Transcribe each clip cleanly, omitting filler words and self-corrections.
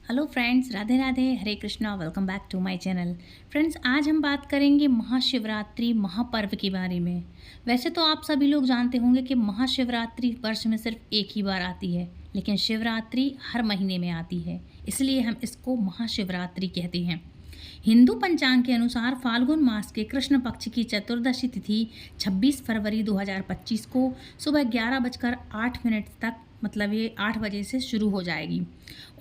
Hello friends, Radhe Radhe, Hare Krishna. Welcome back to my channel. Friends, आज हम बात करेंगे महाशिवरात्रि महापर्व के बारे में। वैसे तो आप सभी लोग जानते होंगे कि महाशिवरात्रि वर्ष में सिर्फ एक ही बार आती है, लेकिन शिवरात्रि हर महीने में आती है, इसलिए हम इसको महाशिवरात्रि कहते हैं। हिंदू पंचांग के अनुसार फाल्गुन मास के कृष्ण पक्ष की चतुर्दशी तिथि 26 फरवरी 2025 को सुबह 11:08 तक, मतलब ये 8 बजे से शुरू हो जाएगी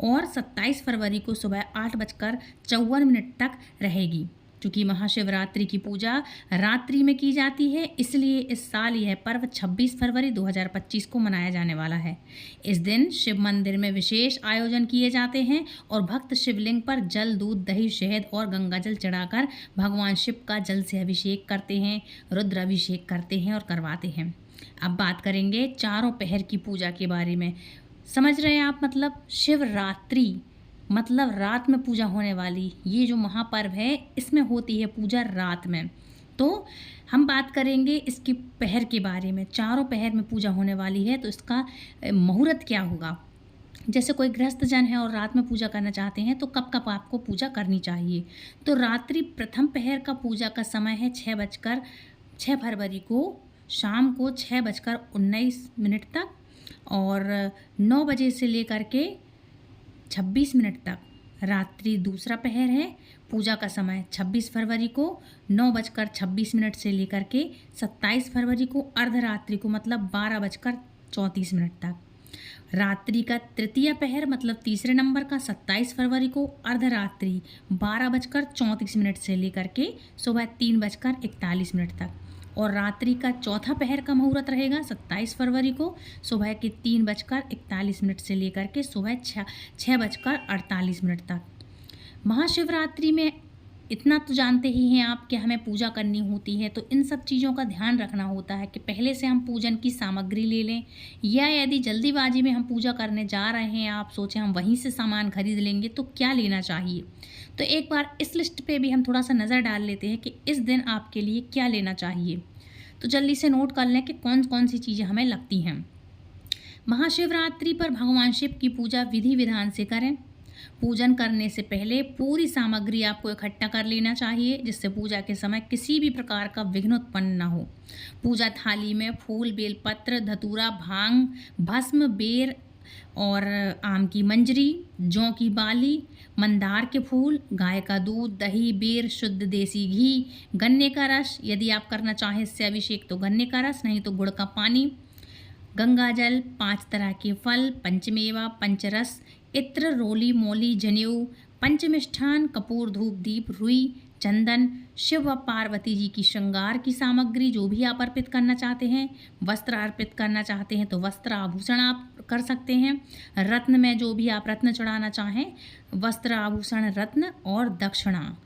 और 27 फरवरी को सुबह 8:54 तक रहेगी। क्योंकि महाशिवरात्रि की पूजा रात्रि में की जाती है, इसलिए इस साल यह पर्व 26 फरवरी 2025 को मनाया जाने वाला है। इस दिन शिव मंदिर में विशेष आयोजन किए जाते हैं और भक्त शिवलिंग पर जल, दूध, दही, शहद और गंगा जल चढ़ाकर भगवान शिव का जल से अभिषेक करते हैं, रुद्र अभिषेक करते हैं और करवाते हैं। अब बात करेंगे चारों पहर की पूजा के बारे में। समझ रहे हैं आप? मतलब शिवरात्रि मतलब रात में पूजा होने वाली ये जो महापर्व है, इसमें होती है पूजा रात में। तो हम बात करेंगे इसकी पहर के बारे में। चारों पहर में पूजा होने वाली है, तो इसका मुहूर्त क्या होगा। जैसे कोई गृहस्थ जन है और रात में पूजा करना चाहते हैं, तो कब कब आपको पूजा करनी चाहिए। तो रात्रि प्रथम पहर का पूजा का समय है 6 फरवरी को शाम को 6:19 तक और 9 बजे से लेकर के 26 मिनट तक रात्रि दूसरा पहर है। पूजा का समय 26 फरवरी को 9:26 से लेकर के 27 फरवरी को अर्धरात्रि को मतलब 12:34 तक। रात्रि का तृतीय पहर मतलब तीसरे नंबर का 27 फरवरी को अर्धरात्रि 12:34 से लेकर के सुबह 3:41 तक। और रात्रि का चौथा पहर का मुहूर्त रहेगा 27 फरवरी को सुबह के 3:41 से लेकर के सुबह 6:48 तक। महाशिवरात्रि में इतना तो जानते ही हैं आप कि हमें पूजा करनी होती है, तो इन सब चीज़ों का ध्यान रखना होता है कि पहले से हम पूजन की सामग्री ले लें, या यदि जल्दीबाजी में हम पूजा करने जा रहे हैं, आप सोचें हम वहीं से सामान खरीद लेंगे, तो क्या लेना चाहिए। तो एक बार इस लिस्ट पे भी हम थोड़ा सा नज़र डाल लेते हैं कि इस दिन आपके लिए क्या लेना चाहिए। तो जल्दी से नोट कर लें कि कौन कौन सी चीज़ें हमें लगती हैं। महाशिवरात्रि पर भगवान शिव की पूजा विधि विधान से करें। पूजन करने से पहले पूरी सामग्री आपको इकट्ठा कर लेना चाहिए, जिससे पूजा के समय किसी भी प्रकार का विघ्न उत्पन्न न हो। पूजा थाली में फूल, बेलपत्र, धतूरा, भांग, भस्म, बेर और आम की मंजरी, जौ की बाली, मंदार के फूल, गाय का दूध, दही, बेर, शुद्ध देसी घी, गन्ने का रस, यदि आप करना चाहें इससे अभिषेक तो गन्ने का रस, नहीं तो गुड़ का पानी, गंगा जल, 5 तरह के फल, पंचमेवा, पंचरस, इत्र, रोली, मोली, जनेऊ, पंचमिष्ठान, कपूर, धूप, दीप, रुई, चंदन, शिव व पार्वती जी की श्रृंगार की सामग्री जो भी आप अर्पित करना चाहते हैं। वस्त्र अर्पित करना चाहते हैं तो वस्त्र आभूषण आप कर सकते हैं। रत्न में जो भी आप रत्न चढ़ाना चाहें, वस्त्र, आभूषण, रत्न और दक्षिणा,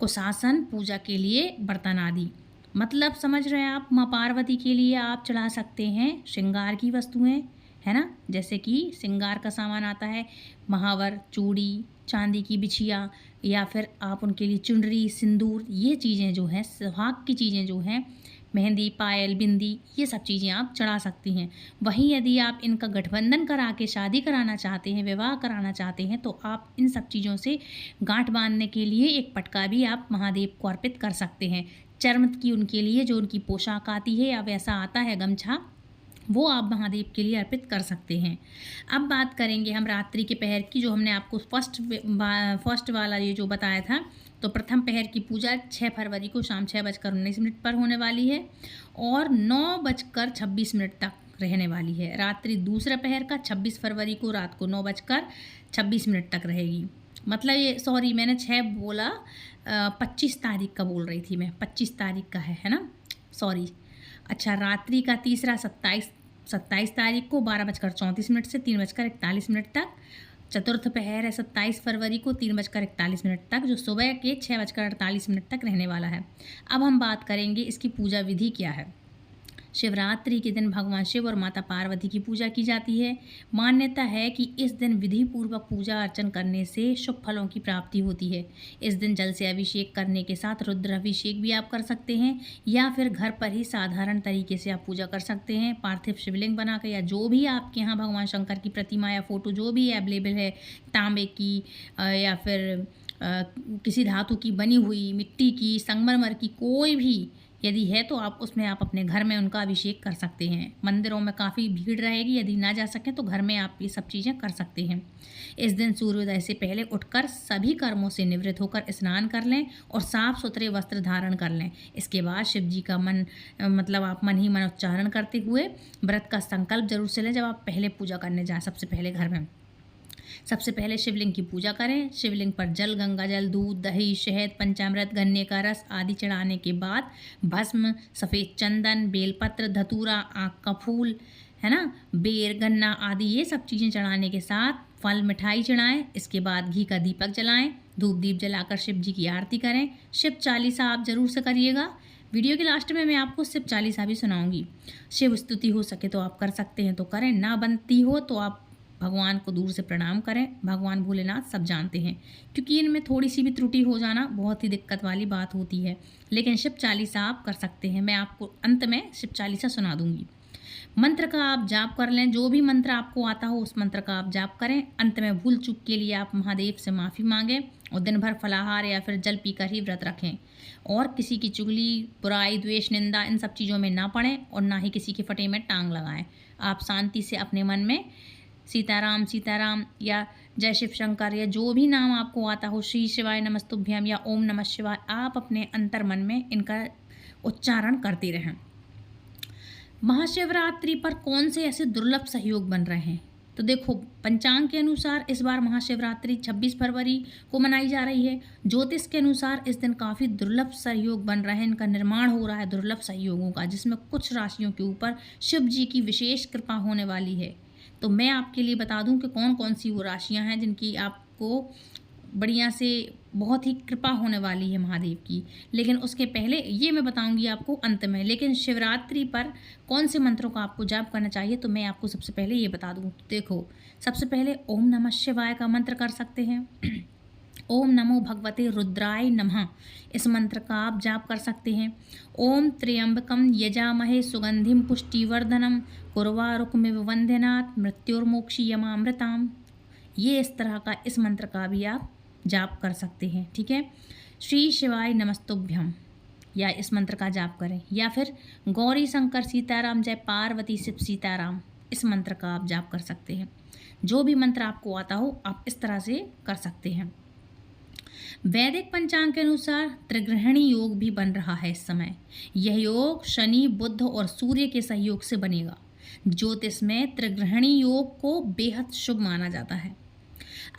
कुशासन, पूजा के लिए बर्तन आदि। मतलब समझ रहे हैं आप, माँ पार्वती के लिए आप चढ़ा सकते हैं श्रृंगार की वस्तुएं, है ना। जैसे कि श्रृंगार का सामान आता है महावर, चूड़ी, चांदी की बिछिया, या फिर आप उनके लिए चुनरी, सिंदूर, ये चीज़ें जो हैं, सुहाग की चीज़ें जो हैं, मेहंदी, पायल, बिंदी, ये सब चीज़ें आप चढ़ा सकती हैं। वहीं यदि आप इनका गठबंधन करा के शादी कराना चाहते हैं, विवाह कराना चाहते हैं, तो आप इन सब चीज़ों से गांठ बांधने के लिए एक पटका भी आप महादेव को अर्पित कर सकते हैं। चर्म की उनके लिए जो उनकी पोशाक आती है या वैसा आता है गमछा, वो आप महादेव के लिए अर्पित कर सकते हैं। अब बात करेंगे हम रात्रि के पहर की, जो हमने आपको फर्स्ट वाला ये जो बताया था। तो प्रथम पहर की पूजा 6 फरवरी को शाम 6:19 पर होने वाली है और 9:26 तक रहने वाली है। रात्रि दूसरा पहर का 26 फरवरी को रात को 9:26 तक रहेगी। मतलब ये, सॉरी मैंने 6 बोला, 25 तारीख का बोल रही थी मैं, 25 तारीख का है ना, सॉरी। अच्छा, रात्रि का तीसरा 27 तारीख को 12:34 से 3:41 तक। चतुर्थ पहर है 27 फरवरी को 3:41 तक, जो सुबह के 6:48 तक रहने वाला है। अब हम बात करेंगे इसकी पूजा विधि क्या है। शिवरात्रि के दिन भगवान शिव और माता पार्वती की पूजा की जाती है। मान्यता है कि इस दिन विधि पूर्वक पूजा अर्चन करने से शुभ फलों की प्राप्ति होती है। इस दिन जल से अभिषेक करने के साथ रुद्राभिषेक भी आप कर सकते हैं, या फिर घर पर ही साधारण तरीके से आप पूजा कर सकते हैं। पार्थिव शिवलिंग बनाकर, या जो भी आपके यहाँ भगवान शंकर की प्रतिमा या फोटो जो भी अवेलेबल है, तांबे की या फिर किसी धातु की बनी हुई, मिट्टी की, संगमरमर की, कोई भी यदि है तो आप उसमें आप अपने घर में उनका अभिषेक कर सकते हैं। मंदिरों में काफ़ी भीड़ रहेगी, यदि ना जा सकें तो घर में आप ये सब चीज़ें कर सकते हैं। इस दिन सूर्योदय से पहले उठकर सभी कर्मों से निवृत्त होकर स्नान कर लें और साफ सुथरे वस्त्र धारण कर लें। इसके बाद शिव जी का आप मन ही मन उच्चारण करते हुए व्रत का संकल्प जरूर से लें। जब आप पहले पूजा करने जाएं, सबसे पहले घर में सबसे पहले शिवलिंग की पूजा करें। शिवलिंग पर जल, गंगा जल, दूध, दही, शहद, पंचामृत, गन्ने का रस आदि चढ़ाने के बाद भस्म, सफ़ेद चंदन, बेलपत्र, धतूरा, आँख का फूल, है ना, बेर, गन्ना आदि ये सब चीज़ें चढ़ाने के साथ फल मिठाई चढ़ाएं। इसके बाद घी का दीपक जलाएं, धूप दीप जलाकर शिव जी की आरती करें। शिव चालीसा आप जरूर से करिएगा। वीडियो के लास्ट में मैं आपको शिव चालीसा भी सुनाऊंगी। शिव स्तुति हो सके तो आप कर सकते हैं तो करें, ना बनती हो तो आप भगवान को दूर से प्रणाम करें। भगवान भोलेनाथ सब जानते हैं, क्योंकि इनमें थोड़ी सी भी त्रुटि हो जाना बहुत ही दिक्कत वाली बात होती है। लेकिन शिव चालीसा आप कर सकते हैं। मैं आपको अंत में शिव चालीसा सुना दूंगी। मंत्र का आप जाप कर लें, जो भी मंत्र आपको आता हो उस मंत्र का आप जाप करें। अंत में भूल चूक के लिए आप महादेव से माफ़ी मांगें और दिन भर फलाहार या फिर जल पीकर ही व्रत रखें। और किसी की चुगली, बुराई, द्वेष, निंदा इन सब चीज़ों में ना पड़ें और ना ही किसी के फटे में टांग लगाएं। आप शांति से अपने मन में सीताराम सीताराम या जय शिव शंकर या जो भी नाम आपको आता हो, श्री शिवाय नमस्तुभ्यम या ओम नमः शिवाय, आप अपने अंतर मन में इनका उच्चारण करते रहें। महाशिवरात्रि पर कौन से ऐसे दुर्लभ सहयोग बन रहे हैं? तो देखो, पंचांग के अनुसार इस बार महाशिवरात्रि 26 फरवरी को मनाई जा रही है। ज्योतिष के अनुसार इस दिन काफ़ी दुर्लभ सहयोग बन रहे हैं, इनका निर्माण हो रहा है दुर्लभ सहयोगों का, जिसमें कुछ राशियों के ऊपर शिव जी की विशेष कृपा होने वाली है। तो मैं आपके लिए बता दूं कि कौन कौन सी वो राशियां हैं जिनकी आपको बढ़िया से बहुत ही कृपा होने वाली है महादेव की। लेकिन उसके पहले ये मैं बताऊंगी आपको अंत में। लेकिन शिवरात्रि पर कौन से मंत्रों का आपको जाप करना चाहिए तो मैं आपको सबसे पहले ये बता दूं। देखो, सबसे पहले ओम नमः शिवाय का मंत्र कर सकते हैं। ओम नमो भगवते रुद्राय नमः, इस मंत्र का आप जाप कर सकते हैं। ओम त्र्यंबकम यजामहे सुगंधिम पुष्टिवर्धनम कुर्वारुकमिव वंदनात् मृत्युर्मोक्षीयमामृताम, ये इस तरह का इस मंत्र का भी आप जाप कर सकते हैं। ठीक है, श्री शिवाय नमस्तुभ्यम या इस मंत्र का जाप करें, या फिर गौरी शंकर सीताराम जय पार्वती शिव सीताराम, इस मंत्र का आप जाप कर सकते हैं। जो भी मंत्र आपको आता हो आप इस तरह से कर सकते हैं। वैदिक पंचांग के अनुसार त्रिग्रहणी योग भी बन रहा है इस समय। यह योग शनि, बुध और सूर्य के सहयोग से बनेगा। ज्योतिष में त्रिग्रहणी योग को बेहद शुभ माना जाता है।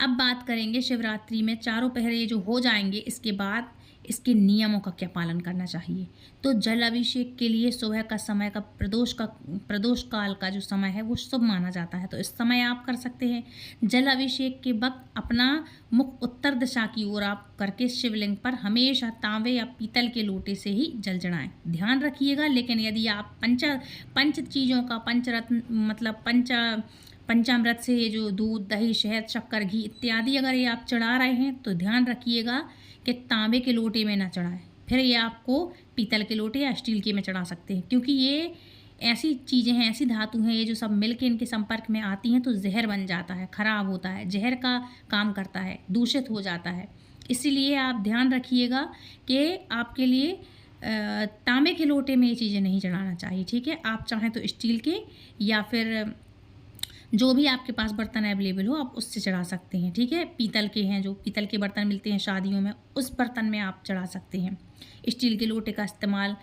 अब बात करेंगे शिवरात्रि में चारों पहरे जो हो जाएंगे, इसके बाद इसके नियमों का क्या पालन करना चाहिए। तो जल अभिषेक के लिए सुबह का समय का प्रदोष काल का जो समय है वो शुभ माना जाता है, तो इस समय आप कर सकते हैं। जल अभिषेक के वक्त अपना मुख उत्तर दिशा की ओर आप करके शिवलिंग पर हमेशा तांबे या पीतल के लोटे से ही जल चढ़ाएं। ध्यान रखिएगा, लेकिन यदि आप पंच चीज़ों का पंचरत्न पंचामृत से ये जो दूध, दही, शहद, शक्कर, घी इत्यादि अगर ये आप चढ़ा रहे हैं तो ध्यान रखिएगा कि तांबे के लोटे में ना चढ़ाएं। फिर ये आपको पीतल के लोटे या स्टील के में चढ़ा सकते हैं, क्योंकि ये ऐसी चीज़ें हैं, ऐसी धातु हैं, ये जो सब मिलके इनके संपर्क में आती हैं तो जहर बन जाता है, खराब होता है, जहर का काम करता है, दूषित हो जाता है। इसीलिए आप ध्यान रखिएगा कि आपके लिए तांबे के लोटे में ये चीज़ें नहीं चढ़ाना चाहिए। ठीक है, आप चाहें तो स्टील के या फिर जो भी आपके पास बर्तन अवेलेबल हो आप उससे चढ़ा सकते हैं। ठीक है, पीतल के हैं, जो पीतल के बर्तन मिलते हैं शादियों में, उस बर्तन में आप चढ़ा सकते हैं। स्टील के लोटे का इस्तेमाल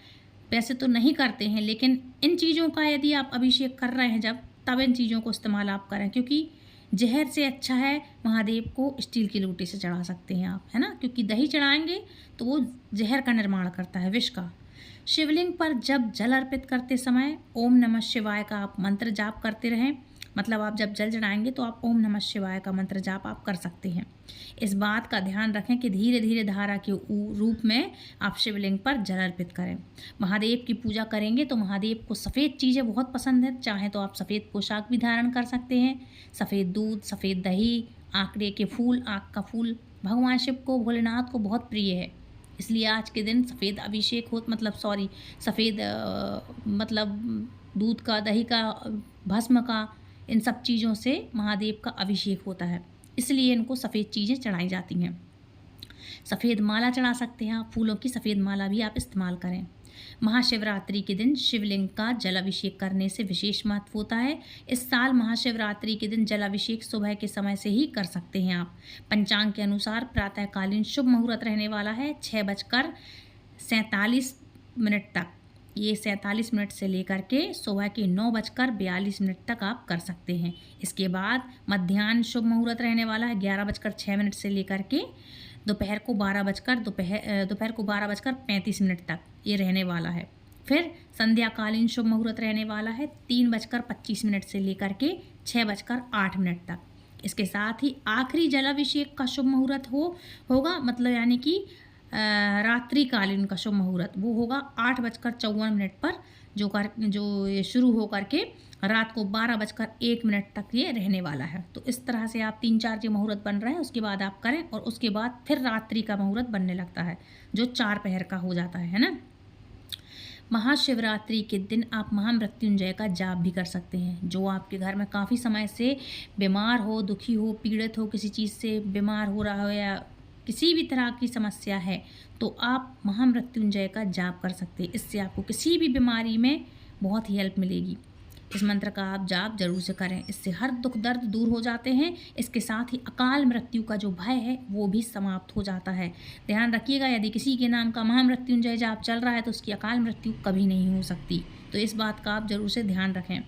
वैसे तो नहीं करते हैं, लेकिन इन चीज़ों का यदि आप अभिषेक कर रहे हैं तब इन चीज़ों को इस्तेमाल आप करें, क्योंकि जहर से अच्छा है महादेव को स्टील के लोटे से चढ़ा सकते हैं आप, है ना, क्योंकि दही चढ़ाएंगे तो वो जहर का निर्माण करता है, विष का। शिवलिंग पर जब जल अर्पित करते समय ओम नमः शिवाय का आप मंत्र जाप करते रहें। मतलब आप जब जल चढ़ाएंगे तो आप ओम नमः शिवाय का मंत्र जाप आप कर सकते हैं। इस बात का ध्यान रखें कि धीरे धीरे धारा के रूप में आप शिवलिंग पर जल अर्पित करें। महादेव की पूजा करेंगे तो महादेव को सफ़ेद चीज़ें बहुत पसंद है, चाहे तो आप सफ़ेद पोशाक भी धारण कर सकते हैं। सफ़ेद दूध, सफ़ेद दही, आंकड़े के फूल, आँख का फूल भगवान शिव को, भोलेनाथ को बहुत प्रिय है। इसलिए आज के दिन सफ़ेद अभिषेक हो, सफ़ेद मतलब दूध का, दही का, भस्म का, इन सब चीज़ों से महादेव का अभिषेक होता है, इसलिए इनको सफ़ेद चीज़ें चढ़ाई जाती हैं। सफ़ेद माला चढ़ा सकते हैं आप, फूलों की सफ़ेद माला भी आप इस्तेमाल करें। महाशिवरात्रि के दिन शिवलिंग का जलाभिषेक करने से विशेष महत्व होता है। इस साल महाशिवरात्रि के दिन जलाभिषेक सुबह के समय से ही कर सकते हैं आप। पंचांग के अनुसार प्रातःकालीन शुभ मुहूर्त रहने वाला है 6:47 तक। ये 47 मिनट से लेकर के सुबह के 9:42 तक आप कर सकते हैं। इसके बाद मध्याह्न शुभ मुहूर्त रहने वाला है 11:06 से लेकर के दोपहर को 12:35 तक ये रहने वाला है। फिर संध्याकालीन शुभ मुहूर्त रहने वाला है 3:25 से लेकर के 6:08 तक। इसके साथ ही आखिरी जलाभिषेक का शुभ मुहूर्त होगा, मतलब यानी कि रात्रिकालीन का शुभ मुहूर्त वो होगा 8:54 पर, जो ये शुरू हो करके रात को 12:01 तक ये रहने वाला है। तो इस तरह से आप 3-4 जो मुहूर्त बन रहे हैं उसके बाद आप करें, और उसके बाद फिर रात्रि का मुहूर्त बनने लगता है जो 4 पहर का हो जाता है ना। महाशिवरात्रि के दिन आप महामृत्युंजय का जाप भी कर सकते हैं। जो आपके घर में काफ़ी समय से बीमार हो, दुखी हो, पीड़ित हो, किसी चीज़ से बीमार हो रहा हो या किसी भी तरह की समस्या है, तो आप महामृत्युंजय का जाप कर सकते हैं। इससे आपको किसी भी बीमारी में बहुत ही हेल्प मिलेगी। इस मंत्र का आप जाप जरूर से करें, इससे हर दुख दर्द दूर हो जाते हैं। इसके साथ ही अकाल मृत्यु का जो भय है वो भी समाप्त हो जाता है। ध्यान रखिएगा, यदि किसी के नाम का महामृत्युंजय जाप चल रहा है तो उसकी अकाल मृत्यु कभी नहीं हो सकती। तो इस बात का आप जरूर से ध्यान रखें।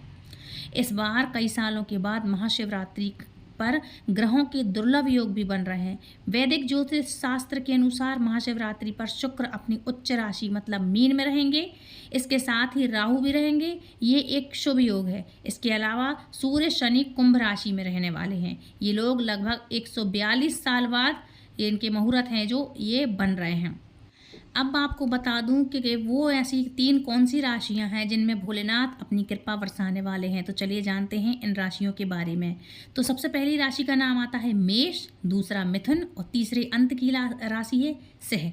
इस बार कई सालों के बाद महाशिवरात्रि पर ग्रहों के दुर्लभ योग भी बन रहे हैं। वैदिक ज्योतिष शास्त्र के अनुसार महाशिवरात्रि पर शुक्र अपनी उच्च राशि मतलब मीन में रहेंगे। इसके साथ ही राहु भी रहेंगे, ये एक शुभ योग है। इसके अलावा सूर्य शनि कुंभ राशि में रहने वाले हैं। ये लोग लगभग 142 साल बाद ये इनके मुहूर्त हैं जो ये बन रहे हैं। अब आपको बता दूं कि वो ऐसी 3 कौन सी राशियां हैं जिनमें भोलेनाथ अपनी कृपा बरसाने वाले हैं। तो चलिए जानते हैं इन राशियों के बारे में। तो सबसे पहली राशि का नाम आता है मेष, दूसरा मिथुन और तीसरे अंत की राशि है सिंह।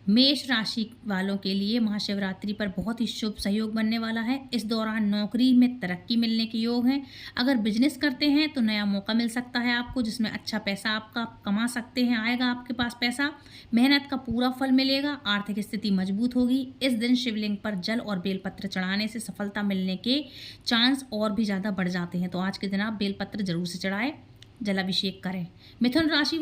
मेष राशि वालों के लिए महाशिवरात्रि पर बहुत ही शुभ सहयोग बनने वाला है। इस दौरान नौकरी में तरक्की मिलने के योग हैं। अगर बिजनेस करते हैं तो नया मौका मिल सकता है आपको, जिसमें अच्छा पैसा आपका कमा सकते हैं, आएगा आपके पास पैसा, मेहनत का पूरा फल मिलेगा, आर्थिक स्थिति मजबूत होगी। इस दिन शिवलिंग पर जल और बेलपत्र चढ़ाने से सफलता मिलने के चांस और भी ज़्यादा बढ़ जाते हैं। तो आज के दिन आप बेलपत्र जरूर से चढ़ाएं, जलाभिषेक करें। मिथुन राशि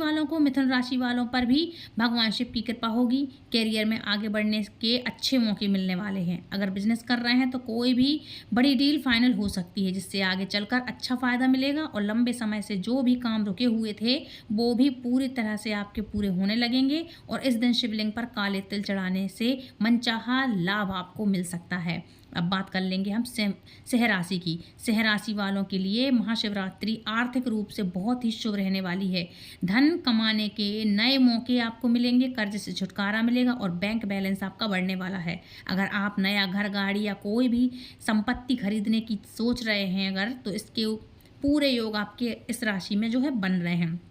वालों पर भी भगवान शिव की कृपा होगी। कैरियर में आगे बढ़ने के अच्छे मौके मिलने वाले हैं। अगर बिजनेस कर रहे हैं तो कोई भी बड़ी डील फाइनल हो सकती है, जिससे आगे चलकर अच्छा फायदा मिलेगा। और लंबे समय से जो भी काम रुके हुए थे वो भी पूरी तरह से आपके पूरे होने लगेंगे। और इस दिन शिवलिंग पर काले तिल चढ़ाने से मनचाहा लाभ आपको मिल सकता है। अब बात कर लेंगे हम सिंह राशि की। सिंह राशि वालों के लिए महाशिवरात्रि आर्थिक रूप से बहुत ही शुभ रहने वाली है। धन कमाने के नए मौके आपको मिलेंगे, कर्ज से छुटकारा मिलेगा और बैंक बैलेंस आपका बढ़ने वाला है। अगर आप नया घर, गाड़ी या कोई भी संपत्ति खरीदने की सोच रहे हैं अगर, तो इसके पूरे योग आपके इस राशि में जो है बन रहे हैं।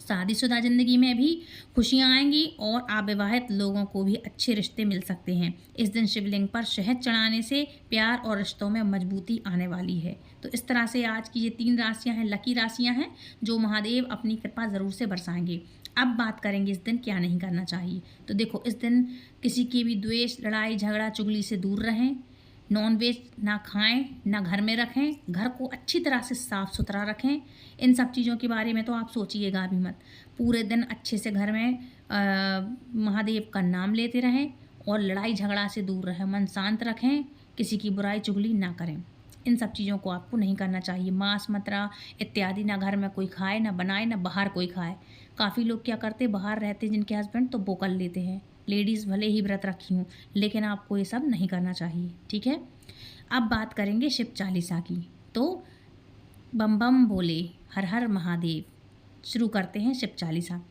शादीशुदा जिंदगी में भी खुशियां आएंगी और अविवाहित लोगों को भी अच्छे रिश्ते मिल सकते हैं। इस दिन शिवलिंग पर शहद चढ़ाने से प्यार और रिश्तों में मजबूती आने वाली है। तो इस तरह से आज की ये 3 राशियां हैं, लकी राशियां हैं, जो महादेव अपनी कृपा ज़रूर से बरसाएंगे। अब बात करेंगे इस दिन क्या नहीं करना चाहिए। तो देखो, इस दिन किसी की भी द्वेष, लड़ाई झगड़ा, चुगली से दूर रहें। नॉनवेज ना खाएं, ना घर में रखें, घर को अच्छी तरह से साफ़ सुथरा रखें। इन सब चीज़ों के बारे में तो आप सोचिएगा भी मत। पूरे दिन अच्छे से घर में महादेव का नाम लेते रहें और लड़ाई झगड़ा से दूर रहें, मन शांत रखें, किसी की बुराई चुगली ना करें। इन सब चीज़ों को आपको नहीं करना चाहिए। मांस मदिरा इत्यादि ना घर में कोई खाए, ना बनाए, ना बाहर कोई खाए। काफ़ी लोग क्या करते, बाहर रहते जिनके हस्बैंड, तो वो कर लेते हैं। लेडीज़ भले ही व्रत रखी हूँ, लेकिन आपको ये सब नहीं करना चाहिए, ठीक है। अब बात करेंगे शिव चालीसा की। तो बम बम बोले, हर हर महादेव। शुरू करते हैं शिव चालीसा।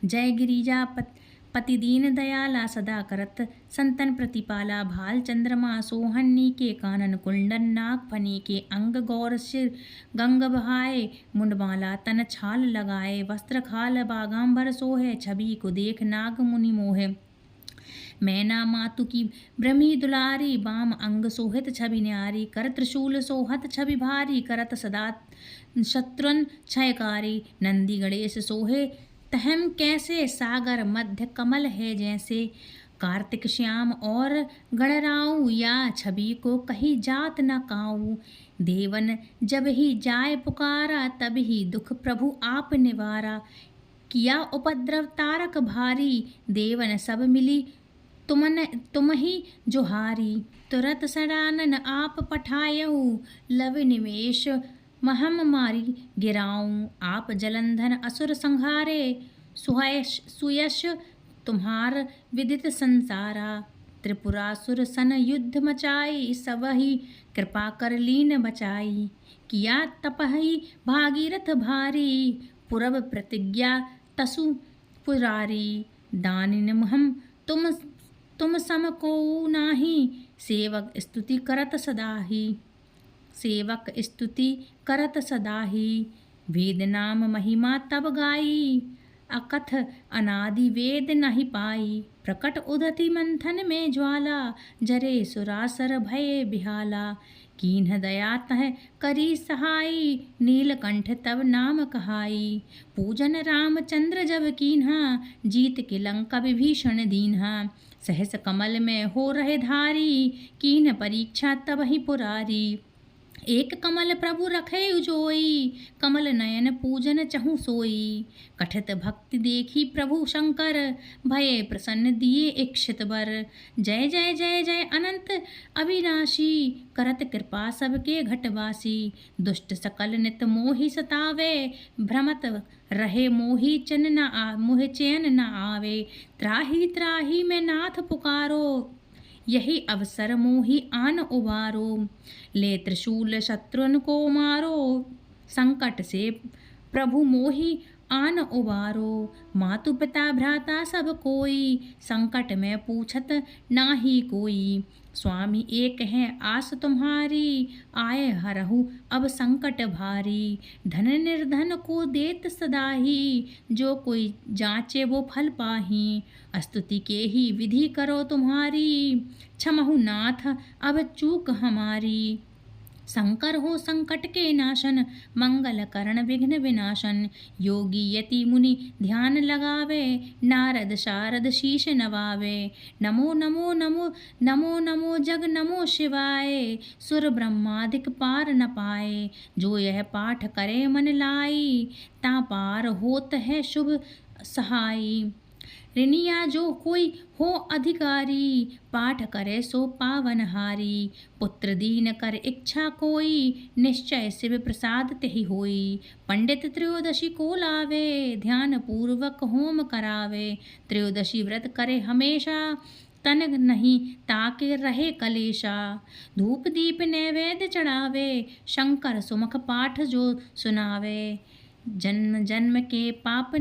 जय गिरिजा पति दीन दयाला सदा करत, संतन प्रतिपाला भाल चंद्रमा सोहन्नी के कानन कुंडन नाग फनी के अंग गौर सिर गंग बहाए, मुंडमाला तन छाल लगाए वस्त्र खाल बागांबर सोहे, छवि को देख नाग मुनि मोहे। मैना मातु की ब्रह्मी दुलारी, बाम अंग सोहित छवि न्यारी, कर त्रिशूल सोहत छवि भारी, करत सदा शत्रुन क्षयकारी, नंदी गणेश सोहे तहम कैसे, सागर मध्य कमल है जैसे, कार्तिक श्याम और गणराऊ, या छवि को कही जात न काऊ। देवन जब ही जाय पुकारा, तब ही दुख प्रभु आप निवारा, किया उपद्रव तारक भारी, देवन सब मिली तुम ही जोहारी। तुरत सडानन आप पठायहु, लव निमेष महम मारी गिराऊं, आप जलंधर असुर संहारे, सुयश तुम्हार विदित संसारा, त्रिपुरासुर सन युद्ध मचाई, सब ही कृपा कर लीन बचाई, किया तपहि भागीरथ भारी, पुरब प्रतिज्ञा तसु पुरारी, दानिन हम तुम सम को नाही, सेवक स्तुति करत सदाही, सेवक स्तुति करत सदाही, वेद नाम महिमा तब गाई, अकथ अनादि वेद नहीं पाई, प्रकट उदति मंथन में ज्वाला, जरे सुरासर भय बिहाला, कीन्ह दया तह करी सहाई, नीलकंठ तब नाम कहाई, पूजन रामचंद्र जब कीन्हा, जीत के लंका विभीषण दीन्हा, सहस कमल में हो रहे धारी, कीन्ह परीक्षा तब ही पुरारी, एक कमल प्रभु रखे उजोई, कमल नयन पूजन चहु सोई, कठित भक्ति देखी प्रभु शंकर, भये प्रसन्न दिए इक्षित बर, जय जय जय जय अनंत अविनाशी, करत कृपा सबके घटवासी, दुष्ट सकल नित मोहि सतावे, भ्रमत रहे मोहि मोहि चैन न आवे, त्राही त्राही में नाथ पुकारो, यही अवसर मोहि आन उबारो, ले त्रिशूल शत्रुन को मारो, संकट से प्रभु मोहि आन उबारो, मातु पिता भ्राता सब कोई, संकट में पूछत नाही कोई, स्वामी एक है आस तुम्हारी, आए हरहु अब संकट भारी, धन निर्धन को देत सदाही, जो कोई जांचे वो फल पाही, स्तुति के ही विधि करो तुम्हारी, क्षमहु नाथ अब चूक हमारी, शंकर हो संकट के नाशन, मंगल करण विघ्न विनाशन, योगी यति मुनि ध्यान लगावे, नारद शारद शीश नवावे, नमो नमो नमो नमो नमो जग नमो शिवाय, सुर ब्रह्मादिक पार न पाए, जो यह पाठ करे मन लाई, ता पार होत है शुभ सहाई, ऋणिया जो कोई हो अधिकारी, पाठ करे सो पावनहारी, पुत्र दीन कर इच्छा कोई, निश्चय शिव प्रसाद तेहि होई, पंडित त्रयोदशी को लावे, ध्यान पूर्वक होम करावे, त्रयोदशी व्रत करे हमेशा, तन नहीं ताके रहे कलेशा, धूप दीप नैवेद्य चढ़ावे, शंकर सुमुख पाठ जो सुनावे, जन्म जन्म के पाप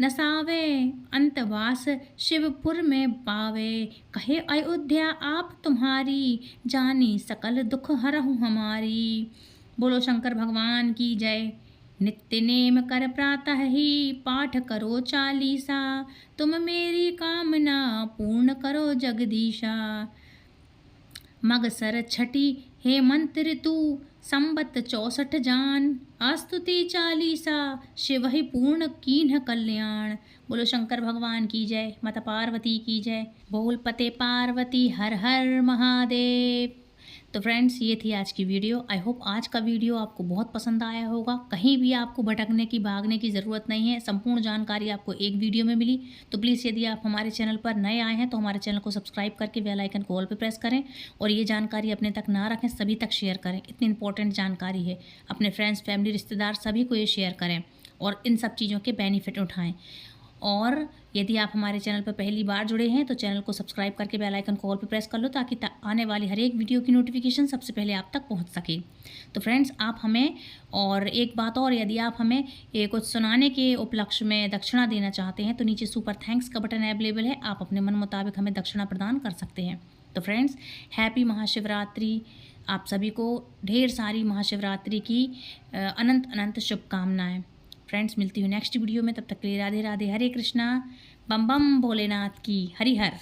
नसावे, अंतवास शिवपुर में पावे, कहे अयोध्या आप तुम्हारी, जानी सकल दुख हरहु हमारी। बोलो शंकर भगवान की जय। नित्य नेम कर प्रातः ही पाठ करो चालीसा, तुम मेरी कामना पूर्ण करो जगदीशा। मगसर छठी हेमंत ऋतु, संबत 64 जान, आस्तुति चालीसा, शिव ही पूर्ण कीन्ह कल्याण। बोलो शंकर भगवान की जय, माता पार्वती की जय। बोल पते पार्वती हर हर महादेव। तो फ्रेंड्स, ये थी आज की वीडियो। आई होप आज का वीडियो आपको बहुत पसंद आया होगा। कहीं भी आपको भटकने की भागने की ज़रूरत नहीं है, संपूर्ण जानकारी आपको एक वीडियो में मिली। तो प्लीज़ यदि आप हमारे चैनल पर नए आए हैं तो हमारे चैनल को सब्सक्राइब करके बेल आइकन को ऑल पे प्रेस करें, और ये जानकारी अपने तक ना रखें, सभी तक शेयर करें। इतनी इंपॉर्टेंट जानकारी है, अपने फ्रेंड्स, फैमिली, रिश्तेदार सभी को ये शेयर करें और इन सब चीज़ों के बेनिफिट उठाएँ। और यदि आप हमारे चैनल पर पहली बार जुड़े हैं तो चैनल को सब्सक्राइब करके बेल आइकन को ऑल पर प्रेस कर लो, ताकि आने वाली हर एक वीडियो की नोटिफिकेशन सबसे पहले आप तक पहुंच सके। तो फ्रेंड्स, आप हमें, और एक बात और, यदि आप हमें कुछ सुनाने के उपलक्ष्य में दक्षिणा देना चाहते हैं तो नीचे सुपर थैंक्स का बटन अवेलेबल है, आप अपने मन मुताबिक हमें दक्षिणा प्रदान कर सकते हैं। तो फ्रेंड्स, हैप्पी महाशिवरात्रि। आप सभी को ढेर सारी महाशिवरात्रि की अनंत अनंत शुभकामनाएं। फ्रेंड्स, मिलती हूँ नेक्स्ट वीडियो में, तब तक के लिए राधे राधे, हरे कृष्णा, बम बम भोलेनाथ की, हरि हर।